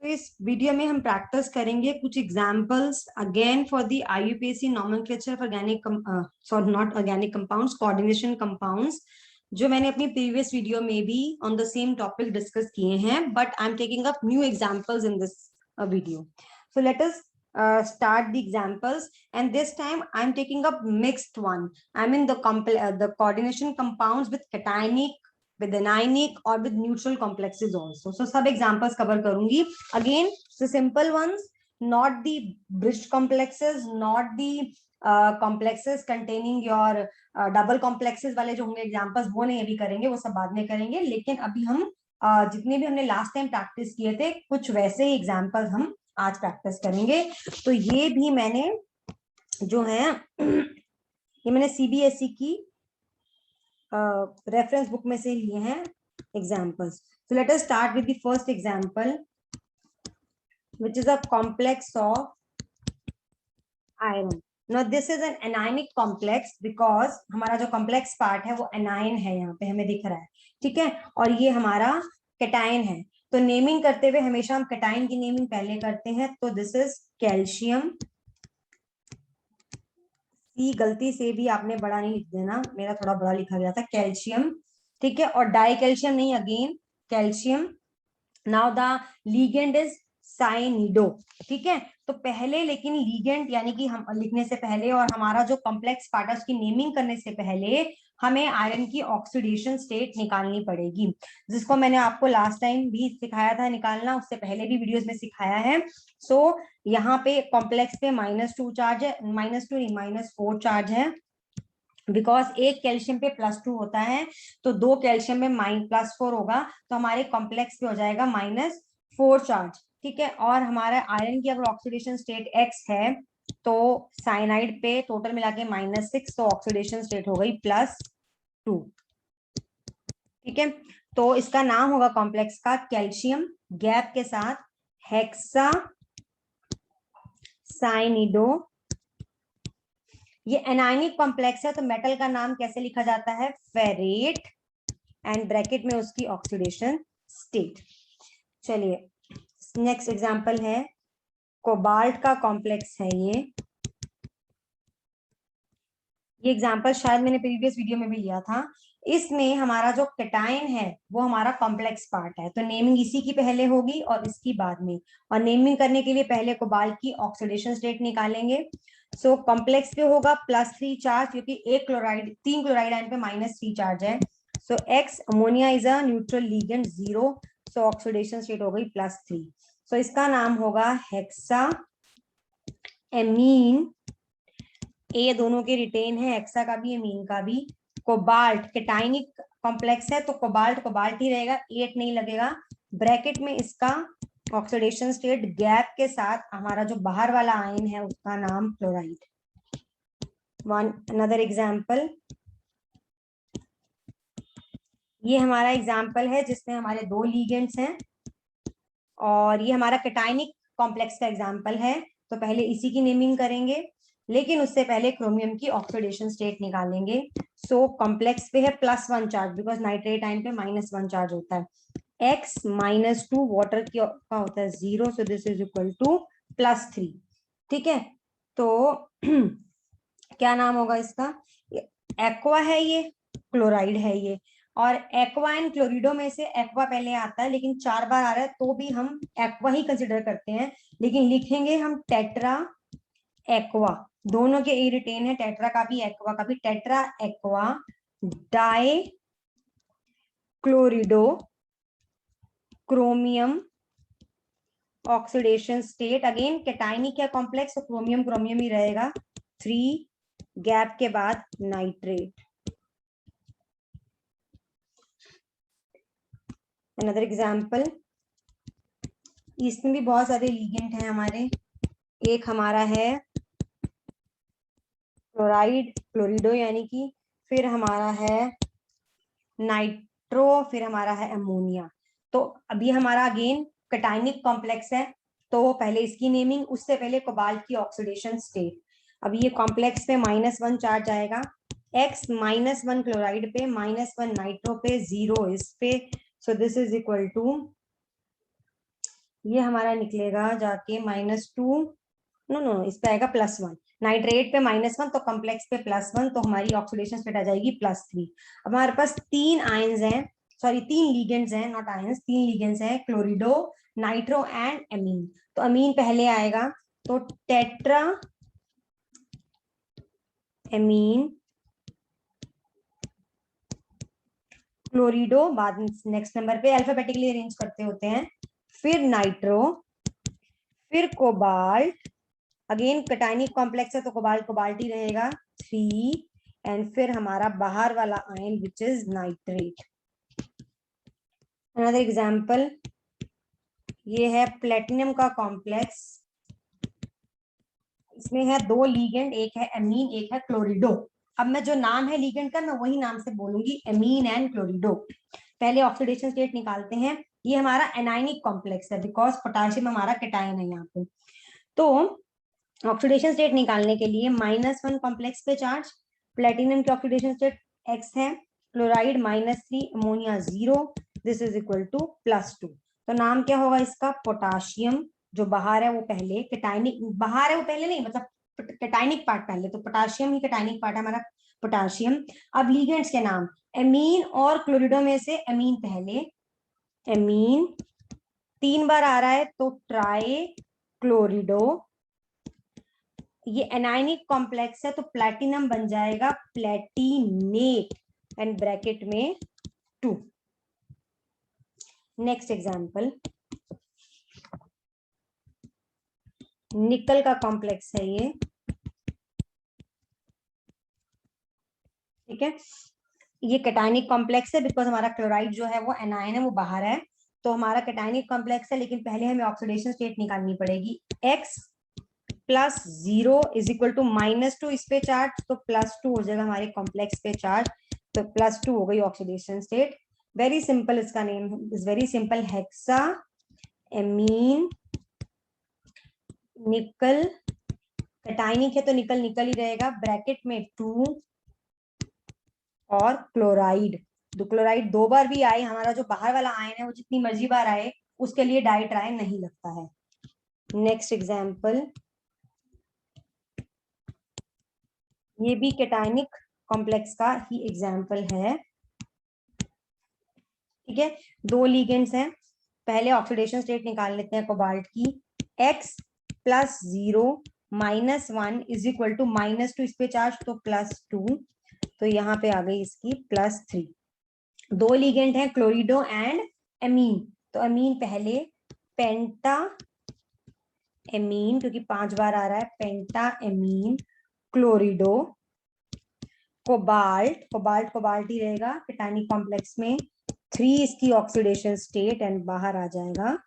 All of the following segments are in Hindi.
तो इस वीडियो में हम प्रैक्टिस करेंगे कुछ examples again for the IUPAC nomenclature of organic sorry not organic compounds coordination compounds, जो मैंने अपनी प्रीवियस वीडियो में भी on the same topic discuss किए हैं, but I am taking up new examples in this video. So let us start the examples, and this time I'm taking up mixed one. I mean the coordination compounds with cationic, with anionic or with neutral complexes also. So सब examples cover करूंगी. Again, the simple ones, not the bridged complexes, not the complexes containing your double complexes वाले जो होंगे examples, वो नहीं अभी करेंगे, वो सब बाद में करेंगे. लेकिन अभी हम जितने भी हमने लास्ट टाइम प्रैक्टिस किए थे, कुछ वैसे ही एग्जाम्पल्स हम आज प्रैक्टिस करेंगे. तो ये भी मैंने जो है ये मैंने सीबीएसई की रेफरेंस बुक में से लिए हैं examples. So let us start with the first example, which is a complex of iron. Now this is an anionic complex because हमारा जो complex part है वो anion है, यहाँ पे हमें दिख रहा है, ठीक है. और ये हमारा cation है. तो नेमिंग करते हुए हमेशा हम cation की नेमिंग पहले करते हैं. तो दिस इज कैल्शियम. सी गलती से भी आपने बड़ा नहीं लिख देना, मेरा थोड़ा बड़ा लिखा गया था, कैल्शियम, ठीक है. और डाई कैल्शियम नहीं, again calcium. Now the ligand is cyanido, ठीक है. तो पहले लेकिन लीगेंड यानी कि हम लिखने से पहले और हमारा जो कॉम्प्लेक्स पार्ट है उसकी नेमिंग करने से पहले हमें आयरन की ऑक्सीडेशन स्टेट निकालनी पड़ेगी, जिसको मैंने आपको लास्ट टाइम भी सिखाया था निकालना, उससे पहले भी वीडियोस में सिखाया है. सो यहाँ पे कॉम्प्लेक्स पे -2 चार्ज है, -2 नहीं -4 चार्ज है, बिकॉज एक कैल्शियम पे +2 होता है, तो दो कैल्शियम में +4 होगा, तो हमारे कॉम्प्लेक्स पे हो जाएगा -4 चार्ज, ठीक है. और हमारा आयरन की अगर ऑक्सीडेशन स्टेट X है, तो साइनाइड पे टोटल मिला के -6, तो ऑक्सीडेशन स्टेट हो गई +2, ठीक है. तो इसका नाम होगा कॉम्प्लेक्स का कैल्शियम गैप के साथ हेक्सा साइनिडो. ये एनायनिक कॉम्प्लेक्स है, तो मेटल का नाम कैसे लिखा जाता है, फेरेट, एंड ब्रैकेट में उसकी ऑक्सीडेशन स्टेट. चलिए नेक्स्ट एग्जांपल है कोबाल्ट का कॉम्प्लेक्स है ये एग्जांपल शायद मैंने प्रीवियस वीडियो में भी लिया था. इसमें हमारा जो कैटायन है वो हमारा कॉम्प्लेक्स पार्ट है, तो नेमिंग इसी की पहले होगी और इसकी बाद में. और नेमिंग करने के लिए पहले कोबाल्ट की ऑक्सीडेशन स्टेट निकालेंगे. सो कॉम्प्लेक्स पे होगा +3 चार्ज, क्योंकि एक क्लोराइड 3 क्लोराइड आयन पे -3 चार्ज है. So X ammonia is a neutral ligand 0, so oxidation state हो गई +3. सो इसका नाम होगा हेक्सा एमीन. ए दोनों के रिटेन है, हेक्सा का भी एमीन का भी. कोबाल्ट कैटायनिक कॉम्प्लेक्स है, तो कोबाल्ट कोबाल्ट ही रहेगा, 8 नहीं लगेगा. ब्रैकेट में इसका ऑक्सीडेशन स्टेट गैप के साथ हमारा जो बाहर वाला आयन है उसका नाम क्लोराइड. वन अनदर एग्जांपल, ये हमारा एग्जांपल है जिसमें हमारे दो लीगेंड्स हैं, और ये हमारा कैटायनिक कॉम्प्लेक्स का एग्जांपल है. तो पहले इसी की नेमिंग करेंगे, लेकिन उससे पहले क्रोमियम की ऑक्सीडेशन स्टेट निकालेंगे. सो कॉम्प्लेक्स पे है +1 चार्ज, बिकॉज नाइट्रेट आयन पे -1 चार्ज होता है. x -2 वाटर का होता है 0, so this is equal to +3, ठीक है. तो क्या नाम होगा इसका, एक्वा है ये, क्लोराइड है ये. और एक्वा एंड क्लोरिडो में से एक्वा पहले आता है, लेकिन 4 बार आ रहा है तो भी हम एक्वा ही कंसिडर करते हैं, लेकिन लिखेंगे हम टेट्रा एक्वा. दोनों के ए रिटेन है, टेट्रा का भी एक्वा का भी. Tetra aqua di chlorido chromium oxidation state. Again cationic है कॉम्प्लेक्स, तो क्रोमियम क्रोमियम ही रहेगा. 3 गैप के बाद नाइट्रेट. अनदर एग्जांपल, इसमें भी बहुत सारे लीगेंट हैं हमारे. एक हमारा है क्लोराइड क्लोरिडो यानी कि, फिर हमारा है नाइट्रो, फिर हमारा है अमोनिया. तो अभी हमारा अगेन कैटायनिक कॉम्प्लेक्स है, तो पहले इसकी नेमिंग, उससे पहले कोबाल्ट की ऑक्सीडेशन स्टेट. अभी ये कॉम्प्लेक्स पे -1 चार्ज आएगा, x -1 क्लोराइड पे, -1 नाइट्रो पे, 0 इस पे. So this is equal to ये हमारा निकलेगा जाके -2, नो नो इस पे आएगा +1, नाइट्रेट पे -1 तो कॉम्प्लेक्स पे +1, तो हमारी ऑक्सीडेशन स्टेट आ जाएगी +3। अब हमारे पास 3 आयंस हैं, सॉरी 3 लिगेंड्स हैं, नॉट आयंस, 3 लिगेंड्स हैं, क्लोरिडो, नाइट्रो एंड एमीन। तो अमीन पहले आएगा, तो टेट्रा एमीन, क्लोरिडो बाद नेक्स्ट नंबर पे, अल्फाबेटिकली अरेंज करते होते हैं, फिर नाइट्रो, फिर कोबाल्ट, अगेन कैटायनिक कॉम्प्लेक्स है तो कोबाल्ट कोबाल्ट ही रहेगा 3, एंड फिर हमारा बाहर वाला ion which is nitrate. Another example, ये है प्लेटिनम का कॉम्प्लेक्स, इसमें है 2 लीगेंड, एक है एमीन एक है क्लोरिडो। अब मैं जो नाम है लीगेंड का मैं वही नाम से बोलूंगी, एमीन एंड क्लोरिडो। पहले ऑक्सीडेशन स्टेट निकालते हैं, ये हमारा एनायनिक कॉम्प्लेक्स है बिकॉज पोटेशियम हमारा कैटायन है यहाँ पे। तो ऑक्सीडेशन स्टेट निकालने के लिए -1 कॉम्प्लेक्स पे चार्ज, प्लेटिनम की ऑक्सीडेशन स्टेट x है, chloride -3, ammonia 0, this is equal to +2। तो नाम क्या होगा इसका, पोटाशियम, जो बाहर है वो पहले, कैटायनिक बाहर है वो पहले नहीं, मतलब कैटायनिक पार्ट पहले, तो पोटाशियम ही कैटायनिक पार्ट है हमारा पोटाशियम। अब लीगेंड्स के नाम, एमीन और क्लोरिडो में से एमीन पहले, एमीन 3 बार आ रहा है तो ट्राई क्लोरिडो, ये एनायनिक कॉम्प्लेक्स है तो प्लैटिनम बन जाएगा प्लेटिनेट एंड ब्रैकेट में 2। नेक्स्ट एग्जांपल, निकल का कॉम्प्लेक्स है ये, ठीक है, ये कैटायनिक कॉम्प्लेक्स है बिकॉज हमारा क्लोराइड जो है वो एनायन है, वो बाहर है, तो हमारा कैटायनिक कॉम्प्लेक्स है, लेकिन पहले हमें ऑक्सीडेशन स्टेट निकालनी पड़ेगी, x +0 इज इक्वल टू -2, इस पे चार्ज तो +2 हो जाएगा हमारे कॉम्प्लेक्स पे चार्ज, तो +2 हो गई ऑक्सीडेशन स्टेट। वेरी सिंपल, इसका name is very simple, hexa amine निकल, कैटायनिक है तो निकल निकल ही रहेगा, ब्रैकेट में 2 और क्लोराइड, तो क्लोराइड 2 बार भी आए, हमारा जो बाहर वाला आयन है वो जितनी मर्जी बार आए उसके लिए डाइट्रायन नहीं लगता है। नेक्स्ट एग्जांपल, ये भी कैटायनिक कॉम्प्लेक्स का ही एग्जांपल है, ठीक है, 2 लीगेंड्स हैं, पहले ऑक्सीडेशन स्टेट निकाल लेते हैं कोबाल्ट की, x +0 -1 इज इक्वल टू -2, इस पे चार्ज तो +2, तो यहाँ पे आ गई इसकी +3। 2 लीगेंड हैं क्लोरिडो एंड एमीन, तो एमीन पहले, पेंटा एमीन क्योंकि 5 बार आ रहा है, पेंटा एमीन क्लोरिडो, कोबाल्ट कोबाल्ट कोबाल्ट ही रहेगा कैटायनिक कॉम्प्लेक्स में, 3 इसकी ऑक्सीडेशन स्टेट एंड बाहर आ जाएगा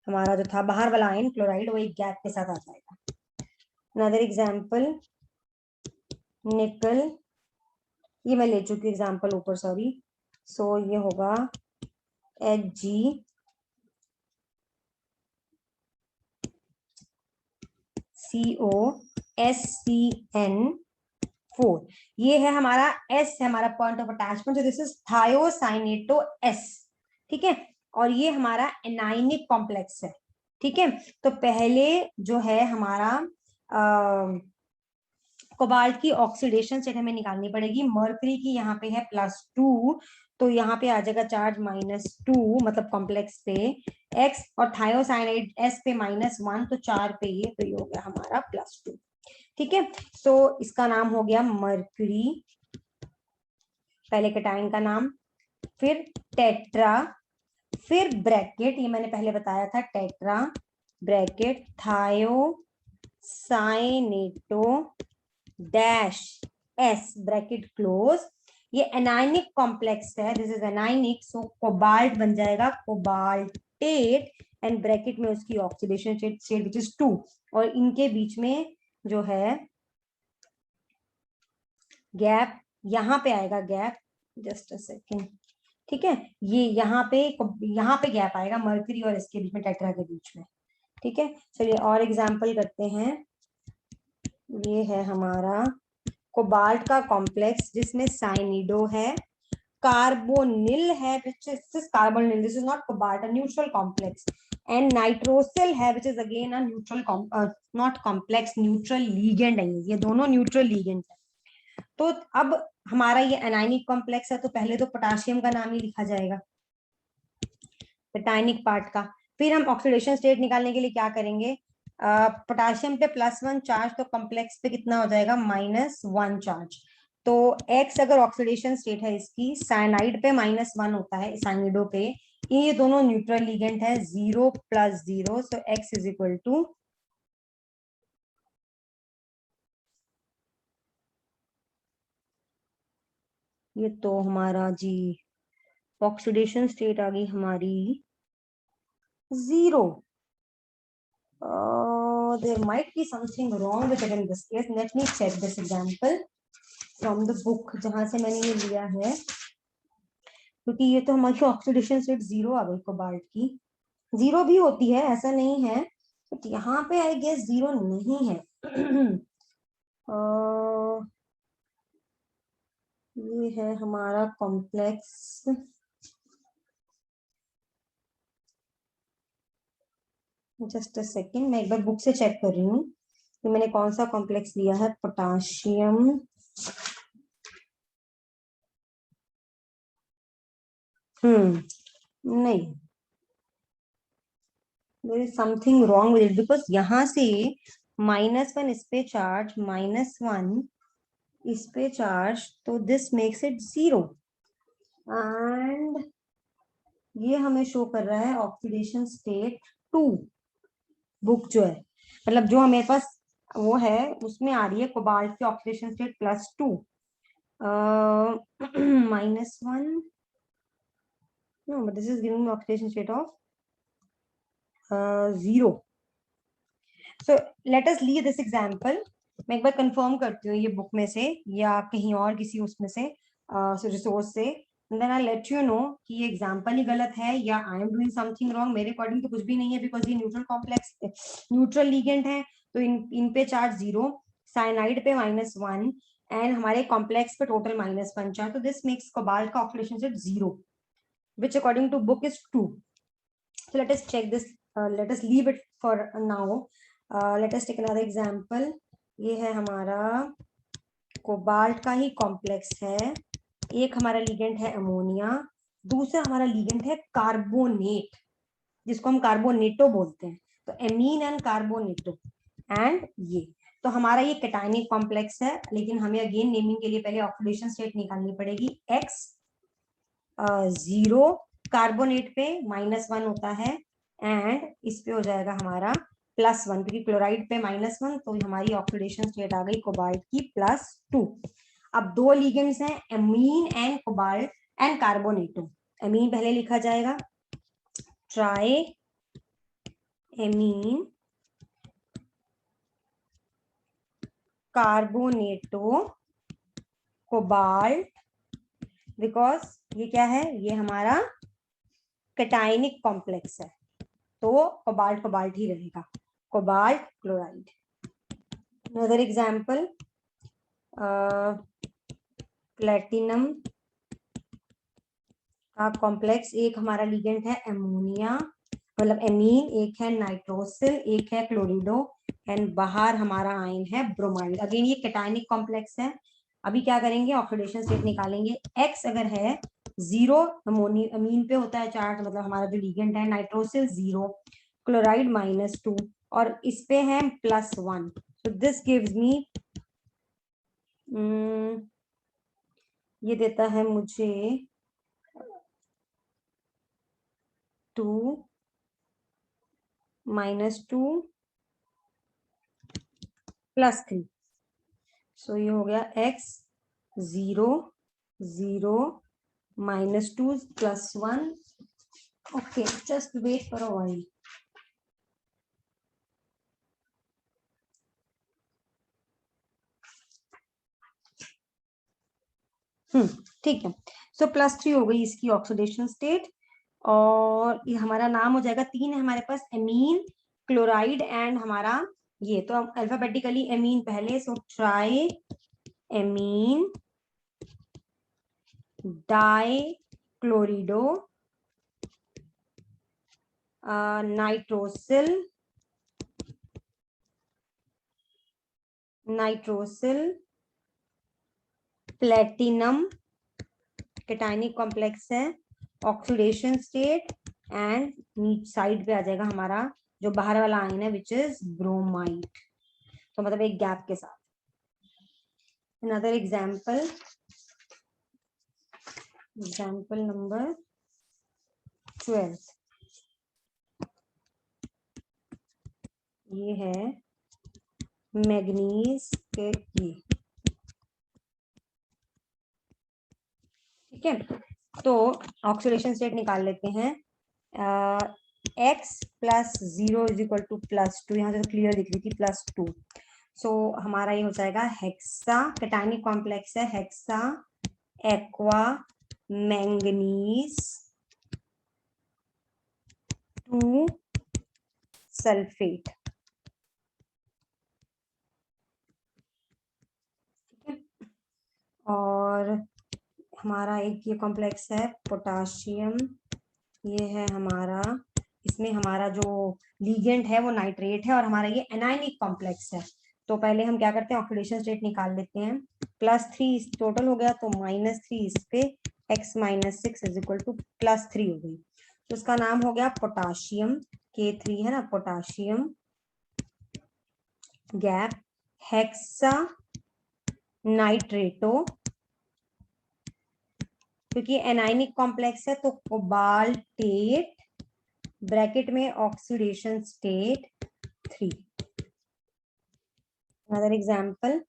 हमारा जो था बाहर वाला आयन क्लोराइड, वो एक गैप के साथ आ जाएगा। अनदर एग्जांपल, निकल, ये मैं ले चुकी एग्जांपल ऊपर, सॉरी, सो ये होगा Hg COSCN4, ये है हमारा S है हमारा पॉइंट ऑफ अटैचमेंट, तो दिस इज थायोसाइनेटो S, ठीक है, और ये हमारा एनायनिक कॉम्प्लेक्स है, ठीक है। तो पहले जो है हमारा कोबाल्ट की ऑक्सीडेशन स्टेट हमें निकालनी पड़ेगी, मर्करी की यहाँ पे है +2, तो यहाँ पे आ जाएगा चार्ज -2, मतलब कॉम्प्लेक्स पे x, और थायोसाइनाइड S पे -1, तो 4 पे ये, तो ये हो गया हमारा +2, ठीक है। सो इसका नाम हो गया मर्करी, पहले कैटायन का नाम, फिर टेट्रा, फिर ब्रैकेट, ये मैंने पहले बताया था, tetra bracket thiocyanato dash S bracket close, ये एनायनिक कॉम्प्लेक्स है, this is anionic, so cobalt बन जाएगा कोबाल्टेट, एंड ब्रैकेट में उसकी ऑक्सीडेशन स्टेट विच इज 2, और इनके बीच में जो है गैप, यहाँ पे आएगा गैप, जस्ट अ सेकेंड, ठीक है, ये यहाँ पे गैप आएगा मर्करी और इसके बीच में, टेट्रा के बीच में, ठीक है। चलिए और एग्जांपल करते हैं, ये है हमारा कोबाल्ट का कॉम्प्लेक्स जिसमें साइनिडो है, कार्बोनिल है, carbonyl, this is not cobalt, neutral complex, and nitrosyl है which is again a neutral, not complex, neutral ligand है, ये दोनों न्यूट्रल लीगेंड है। तो अब हमारा ये एनाइनिक कॉम्प्लेक्स है, तो पहले तो पोटाशियम का नाम ही लिखा जाएगा, पेटाइनिक पार्ट का। फिर हम ऑक्सीडेशन स्टेट निकालने के लिए क्या करेंगे, पोटाशियम पे +1 चार्ज, तो कॉम्प्लेक्स पे कितना हो जाएगा, -1 चार्ज। तो एक्स अगर ऑक्सीडेशन स्टेट है इसकी, साइनाइड पे -1 होता है, साइनिडो पे, ये दोनों न्यूट्रल लिगेंड है, 0 + 0, सो एक्स इज इक्वल टू, ये तो हमारा जी ऑक्सीडेशन स्टेट आ गई हमारी 0. There might be something wrong with it in this case. Let me check this example from the book जहां से मैंने ये लिया है, क्योंकि ये तो हमारी ऑक्सीडेशन स्टेट 0 आ गई कोबाल्ट की। 0 भी होती है, ऐसा नहीं है, बट यहाँ पे आई गेस 0 नहीं है। ये है हमारा कॉम्प्लेक्स, जस्ट अ सेकेंड, मैं एक बार बुक से चेक कर रही हूँ कि मैंने कौन सा कॉम्प्लेक्स लिया है। पोटाशियम, नहीं, there is something wrong with it, because यहाँ से -1 इस पे चार्ज, -1 इस पे चार्ज, तो दिस मेक्स इट 0, एंड ये हमें शो कर रहा है ऑक्सीडेशन स्टेट 2। बुक जो है, मतलब जो हमेरे पास वो है, उसमें आ रही है कोबाल्ट की oxidation state +2, -1, no, but this is giving me oxidation state of 0. So let us leave this example. मैं एक बार कंफर्म करती हूँ ये बुक में से या कहीं और किसी उसमें से रिसोर्स से, then I let you know कि ये एग्जाम्पल ही गलत है या I am doing something wrong. मेरे अकॉर्डिंग तो कुछ भी नहीं है, बिकॉज ये न्यूट्रल कॉम्प्लेक्स, न्यूट्रल लीगेंड है, तो इन पे चार्ज 0, साइनाइड पे -1, एंड हमारे कॉम्प्लेक्स पे टोटल -1 चार्ज, तो दिस मेक्स कोबाल्ट का oxidation state 0, which according to book is 2. So let us check this, let us leave it for now. Let us take another example. ये है हमारा कोबाल्ट का ही कॉम्प्लेक्स है, एक हमारा लिगेंड है अमोनिया, दूसरा हमारा लिगेंड है कार्बोनेट, जिसको हम कार्बोनेटो बोलते हैं, तो एमीन एंड कार्बोनेटो, एंड ये, तो हमारा ये कैटायनिक कॉम्प्लेक्स है, लेकिन हमें अगेन नेमिंग के लिए पहले ऑक्सीडेशन स्टेट निकालनी पड़ेगी। X 0, कार्बोनेट पे -1 होता है, एंड इस पे हो जाएगा हमारा +1, क्योंकि क्लोराइड पे -1, तो हमारी ऑक्सीडेशन स्टेट आ गई कोबाल्ट की +2। अब दो लिगेंड्स हैं, amine and cobalt and carbonato. Amine पहले लिखा जाएगा, tri amine carbonato cobalt, because ये क्या है, ये हमारा कैटायनिक कॉम्प्लेक्स है, तो कोबाल्ट कोबाल्ट ही रहेगा, cobalt chloride. Another example, platinum का कॉम्प्लेक्स, एक हमारा लिगेंड है एमोनिया, मतलब एमीन, एक है नाइट्रोसिल, एक है क्लोरिडो, एंड बाहर हमारा आयन है ब्रोमाइड। अगेन ये कैटायनिक कॉम्प्लेक्स है। अभी क्या करेंगे, ऑक्सीडेशन स्टेट निकालेंगे। एक्स अगर है 0, अमीन पे होता है चार्ज, मतलब हमारा जो लिगेंड है, नाइट्रोसिल 0, क्लोराइड -2, और इस पे है +1, so this gives me, ये देता है मुझे 2 -2 +3, सो ये हो गया X 0 0 -2 +1. Okay, just wait for a while. ठीक है, सो +3 हो गई इसकी ऑक्सीडेशन स्टेट, और ये हमारा नाम हो जाएगा, 3 है हमारे पास, एमीन, क्लोराइड एंड हमारा ये, तो अल्फाबेटिकली एमीन पहले, so tri amine di chlorido nitrosyl, platinum, cationic complex है, ऑक्सीडेशन स्टेट, एंड साइड पे आ जाएगा हमारा जो बाहर वाला आयन है विच इज ब्रोमाइड। तो मतलब एक गैप के साथ। अनदर एग्जाम्पल नंबर 12, ये है मैग्नीज के ये, ठीक है। तो ऑक्सीडेशन स्टेट निकाल लेते हैं। x plus 0 is equal to +2, यहाँ से तो क्लियर दिख रही थी +2। सो हमारा ये हो जाएगा हेक्सा, कैटायनिक कॉम्प्लेक्स है हेक्सा एक्वा मैंगनीज 2 सल्फेट, ठीक है। और हमारा एक ये कॉम्प्लेक्स है पोटाशियम, ये है हमारा, इसमें हमारा जो लीगेंड है वो नाइट्रेट है और हमारा ये एनायनिक कॉम्प्लेक्स है। तो पहले हम क्या करते हैं, ऑक्सीडेशन स्टेट निकाल लेते हैं। +3 टोटल हो गया, तो -3 इस पे, x - 6 इज इक्वल टू +3 हो गई। तो उसका नाम हो गया पोटाशियम, K3 है ना, पोटाशियम गैप हेक्सा नाइट्रेटो, क्योंकि एनायनिक कॉम्प्लेक्स है तो कोबाल्टेट ब्रैकेट में oxidation state 3। Another example,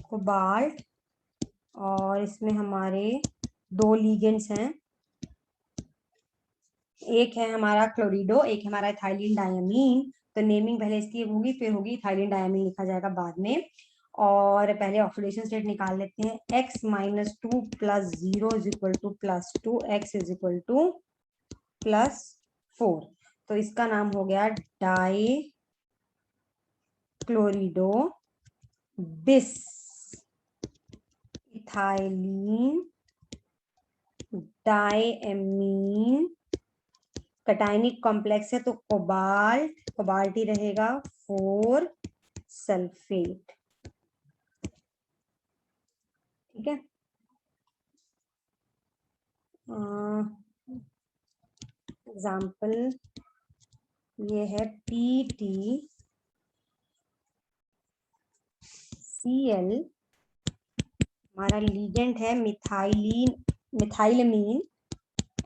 cobalt, और इसमें हमारे 2 लीगेंड्स हैं, एक है हमारा क्लोरिडो, एक है हमारा इथाइलिन डायमीन। तो नेमिंग पहले इसकी होगी, फिर होगी इथाइलिन डायमीन लिखा जाएगा बाद में। और पहले ऑक्सीडेशन स्टेट निकाल लेते हैं। x - 2 + 0 is equal to +2, x is equal to +4। तो इसका नाम हो गया डाई क्लोरिडो बिस इथाइलिन डायमीन, कैटायनिक कॉम्प्लेक्स है तो कोबाल्ट ही रहेगा 4 सल्फेट, ठीक है। एग्जाम्पल ये है PTCl, हमारा लीगेंड है मिथाइलमीन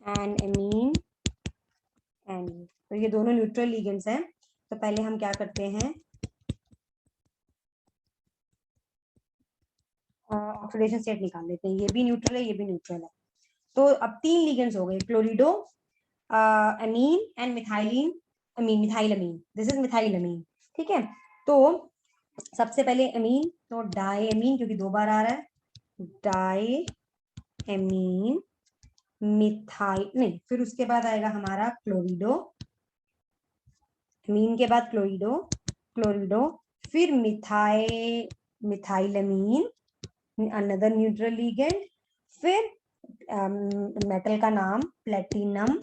एंड एमीन एंड, तो ये दोनों न्यूट्रल लीगेंड्स हैं। तो पहले हम क्या करते हैं, ऑक्सीडेशन स्टेट निकाल लेते हैं। ये भी न्यूट्रल है, ये भी न्यूट्रल है। तो अब 3 लीगेंड्स हो गए, क्लोरिडो, अमीन एंड मिथाइलमीन, दिस इज मिथाइलमीन, ठीक है। तो सबसे पहले अमीन, तो डायमीन, क्योंकि 2 बार आ रहा है, डायमीन मिथाइल नहीं, फिर उसके बाद आएगा हमारा क्लोरिडो, अमीन के बाद क्लोरिडो, फिर मिथाइलमीन, अनदर न्यूट्रल लीगेंड, फिर मेटल का नाम प्लेटिनम,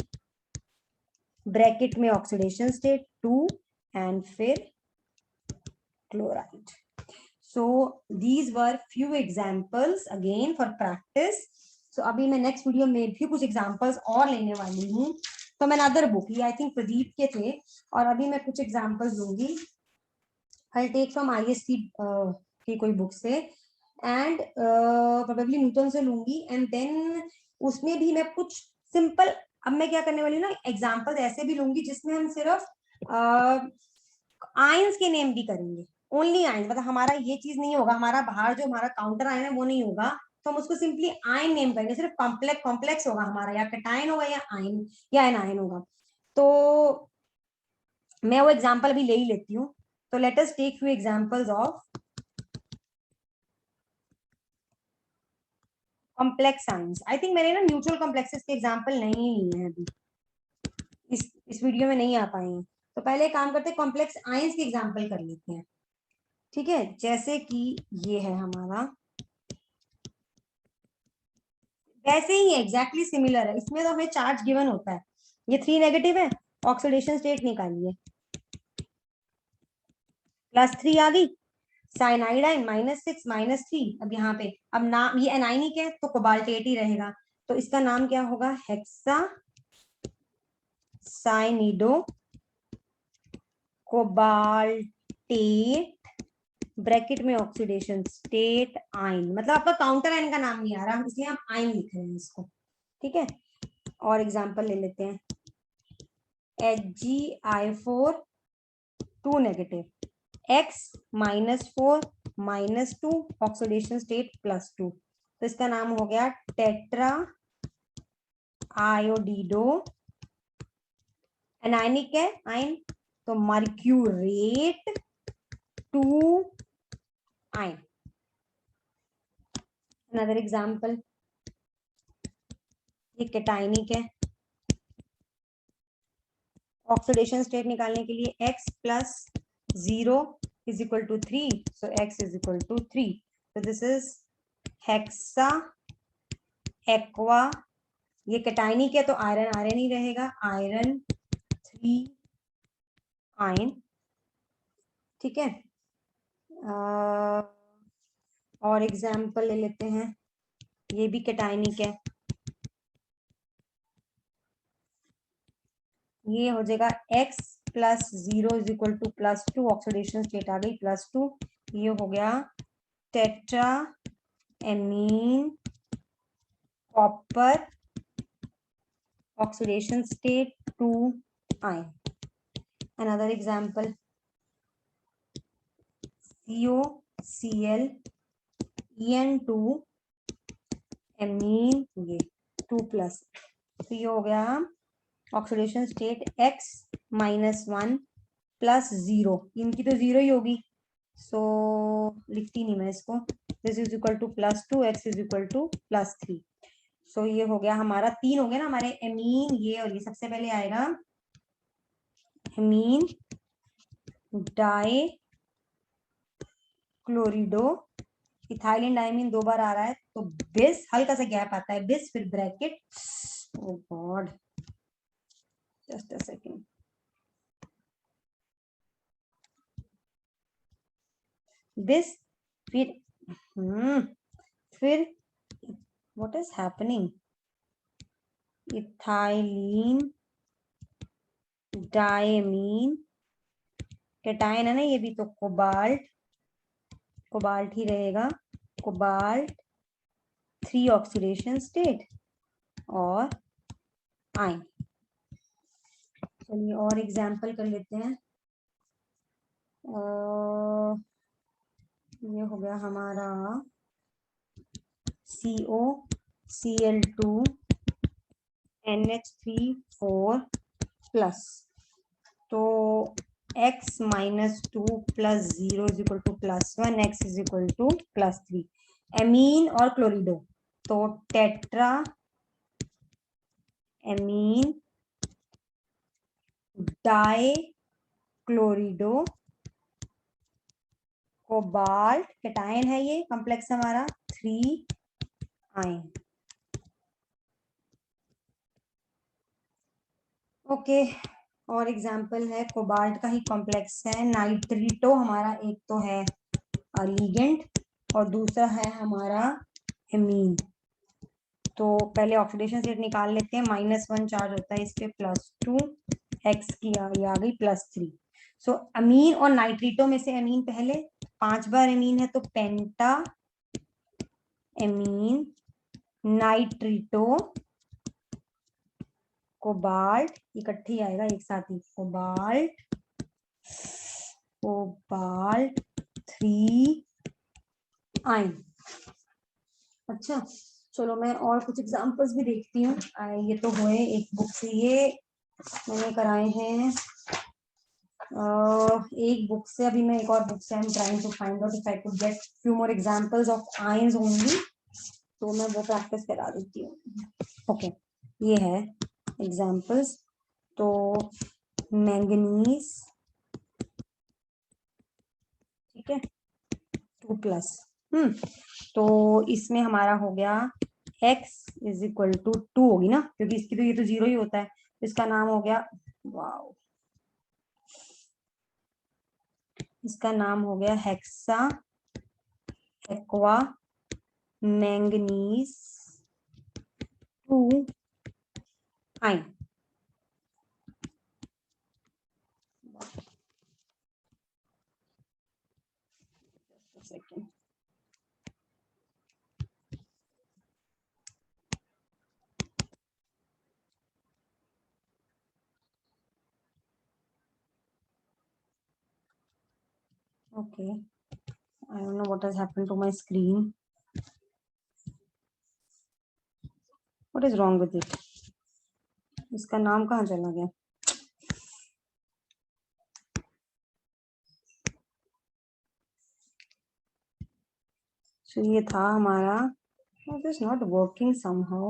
ब्रैकेट में ऑक्सीडेशन स्टेट 2, एंड फिर chloride. So these were few examples again for practice. So अभी मैं नेक्स्ट वीडियो में भी कुछ एग्जाम्पल्स और लेने वाली हूँ। तो मैंने अदर बुक, ये आई थिंक प्रदीप के थे, और अभी मैं कुछ एग्जाम्पल्स लूंगी, आई टेक फ्रॉम ISC की कोई बुक से, एंड प्रोबेबली न्यूटन से लूंगी, एंड देन उसमें भी मैं कुछ सिंपल, अब मैं क्या करने वाली हूँ ना, एग्जाम्पल्स ऐसे भी लूंगी जिसमें हम सिर्फ आयंस के नेम भी करेंगे, ओनली आयंस, मतलब हमारा ये चीज नहीं होगा, हमारा बाहर जो हमारा काउंटर आयन है वो नहीं होगा, तो हम उसको सिंपली आयन नेम करेंगे, सिर्फ कॉम्प्लेक्स होगा हमारा, या कैटायन होगा या आयन या एनायन होगा। तो मैं वो एग्जाम्पल अभी ले ही लेती हूँ। तो let us take few examples of complex ions. I think मैंने ना न्यूट्रल कॉम्प्लेक्सेस के एग्जाम्पल नहीं लिए हैं अभी, इस वीडियो में नहीं आ पाए हैं। तो पहले काम करते हैं, कॉम्प्लेक्स आयंस के एग्जाम्पल कर लेते हैं, ठीक है, जैसे कि ये है हमारा, वैसे ही एग्जैक्टली सिमिलर है, इसमें तो हमें चार्ज गिवन होता है। ये 3 नेगेटिव है, ऑक्सीडेशन स्टेट निकालिए, +3 आ गई, साइनाइडाइन -6 -3। अब यहाँ पे अब नाम ये एनाइनिक है तो कोबाल्टेट ही रहेगा, तो इसका नाम क्या होगा, हेक्सा साइनिडो कोबाल्टेट, ब्रैकेट में ऑक्सीडेशन स्टेट आइन, मतलब आपका काउंटर आइन का नाम नहीं आ रहा, इसलिए हम आइन लिख रहे हैं इसको। ठीक है, और एग्जांपल ले लेते हैं, HgI4 2 negative, X -4 -2 oxidation state +2, तो इसका नाम हो गया टेट्रा आयोडीडो, एनाइनिक है आइन, तो मर्क्यूरेट 2 आइन। अनदर एग्जांपल, ये कैटाइनिक है, ऑक्सीडेशन स्टेट निकालने के लिए x + 0 = 3, so x = 3, so this is hexa aqua, ये कैटाइनिक है तो आयरन आयरन ही रहेगा, आयरन 3 आयन। ठीक है, और एग्जाम्पल ले लेते हैं, ये भी कैटाइनिक है, ये हो जाएगा x + 0 = +2, ऑक्सीडेशन स्टेट आ गई +2, ये हो गया tetra amine copper, oxidation state 2 ion. Another example, COCl En2 amine, ये 2+, तो ये हो गया ऑक्सीडेशन स्टेट x -1 + 0, इनकी तो 0 ही होगी, सो लिखती नहीं मैं इसको, दिस = +2, x = +3, सो ये हो गया हमारा 3 हो गया ना हमारे एमीन, ये और ये सबसे पहले आएगा एमीन डाई क्लोरिडो, इथाइलिन डाइमीन 2 बार आ रहा है, तो बिस, हल्का सा गैप आता है, बिस फिर bracket, oh God just a second, bis फिर फिर what is happening, ethylene diamine, cation है ना ये भी, तो कोबाल्ट, कोबाल्ट ही रहेगा, कोबाल्ट 3 ऑक्सीडेशन स्टेट और आयन। चलिए और एग्जाम्पल कर लेते हैं, ये हो गया हमारा COCl2 NH3 4+, तो x -2 + 0 = +1, x = +3, एमीन और क्लोरिडो, तो tetra amine di chlorido cobalt, cation है ये, कॉम्प्लेक्स हमारा 3 आयन। ओके, और एग्जाम्पल है, कोबाल्ट का ही कॉम्प्लेक्स है नाइट्रिटो, हमारा एक तो है लिगेंड और दूसरा है हमारा एमीन, तो पहले ऑक्सीडेशन स्टेट निकाल लेते हैं, -1 चार्ज होता है इस पे, +2, x की ये आ गई +3, सो अमीन और नाइट्रिटो में से अमीन पहले, 5 बार अमीन है तो पेंटा एमीन नाइट्रिटो कोबाल्ट, इकट्ठी आएगा एक साथ ही, कोबाल्ट कोबाल्ट 3 आयन। अच्छा चलो मैं और कुछ एग्जांपल्स भी देखती हूँ, ये तो हुए एक बुक से, ये मैंने कराए हैं एक बुक से, अभी मैं एक और बुक से I am trying to find out if I could get few more examples of ions only, तो मैं वो प्रैक्टिस करा देती हूँ। ओके, ये है एग्जांपल्स, तो मैंगनीज, ठीक है, 2 प्लस। तो इसमें हमारा हो गया x इज इक्वल टू 2 होगी ना, क्योंकि इसकी तो ये तो 0 ही होता है, तो इसका नाम हो गया, वाओ, इसका नाम हो गया hexa aqua manganese 2 ion. Second, okay, I don't know what has happened to my screen. What is wrong with it? इसका नाम कहाँ चला गया? So ये था हमारा, it is not working somehow.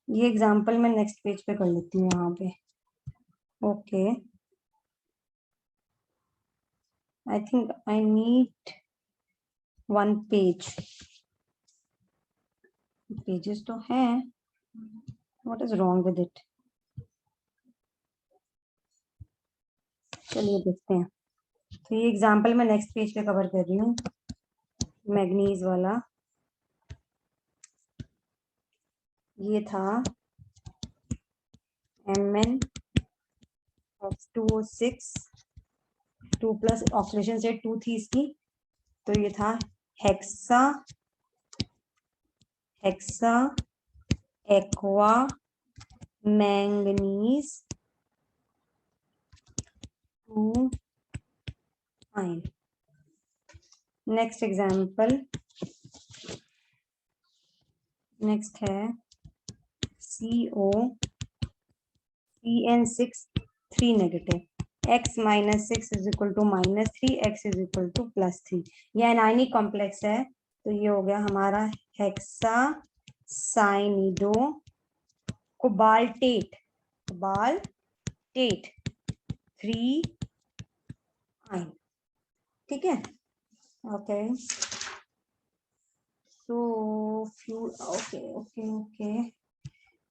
ये एग्जाम्पल मैं नेक्स्ट पेज पे कर लेती हूँ यहाँ पे। Okay, I think I need 1 page. Pages तो हैं, what is wrong with it? चलिए देखते हैं। तो ये एग्जाम्पल मैं नेक्स्ट पेज पे कवर कर रही हूँ, मैग्नीज वाला। ये था MnO6 2 प्लस, ऑक्सीडेशन स्टेट 2 थी इसकी, तो ये था hexa aqua manganese 2 ion. Next example, next है COCN6 3 negative, x minus 6 is equal to minus 3, x is equal to plus 3। ये एनायनिक कॉम्प्लेक्स है, तो ये हो गया हमारा हेक्सा साइनिडो कोबाल्टेट 3 आयन। ठीक है, okay, so few, okay okay okay,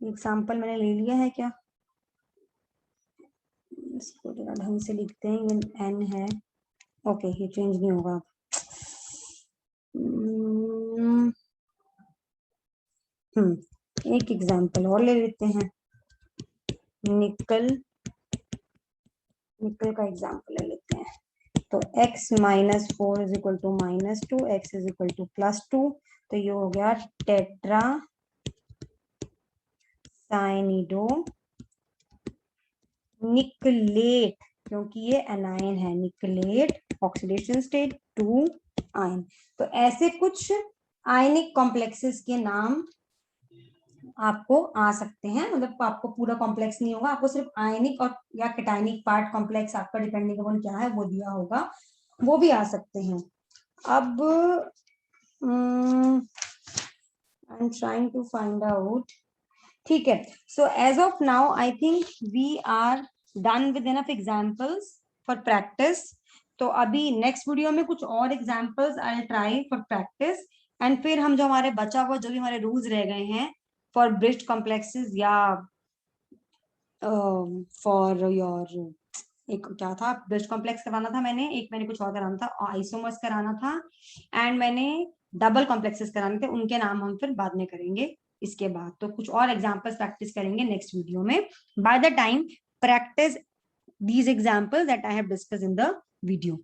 example मैंने ले लिया है क्या? इसको जरा ढंग से लिखते हैं, ये n है, ओके, ये चेंज नहीं होगा। एक एग्जाम्पल और ले लेते हैं, निकल का एग्जाम्पल ले लेते हैं। तो x minus 4 is equal to minus 2, x is equal to plus 2, तो ये हो गया टेट्रा साइनिडो निकलेट, क्योंकि ये एनायन है, निकलेट, ऑक्सीडेशन स्टेट 2 आयन। तो ऐसे कुछ आयनिक कॉम्प्लेक्सेस के नाम आपको आ सकते हैं, मतलब आपको पूरा कॉम्प्लेक्स नहीं होगा, आपको सिर्फ आयनिक और या कैटायनिक पार्ट कॉम्प्लेक्स आपका डिपेंडिंग अपॉन क्या है वो दिया होगा, वो भी आ सकते हैं। अब I am trying to find out. ठीक है, so as of now I think we are done with enough examples for practice. तो अभी नेक्स्ट वीडियो में कुछ और examples I try for practice, and फिर हम जो हमारे बचा हुआ जो भी हमारे रूल्स रह गए हैं फॉर ब्रिज्ड कॉम्प्लेक्सेस या फॉर योर, एक क्या था, ब्रिज्ड कॉम्प्लेक्स कराना था मैंने, एक मैंने कुछ और कराना था, आइसोमर्स कराना था, एंड मैंने डबल कॉम्प्लेक्सेस कराने थे, उनके नाम हम फिर बाद में करेंगे इसके बाद। तो कुछ और एग्जांपल्स प्रैक्टिस करेंगे नेक्स्ट वीडियो में। By the time practice these examples that I have discussed in the video.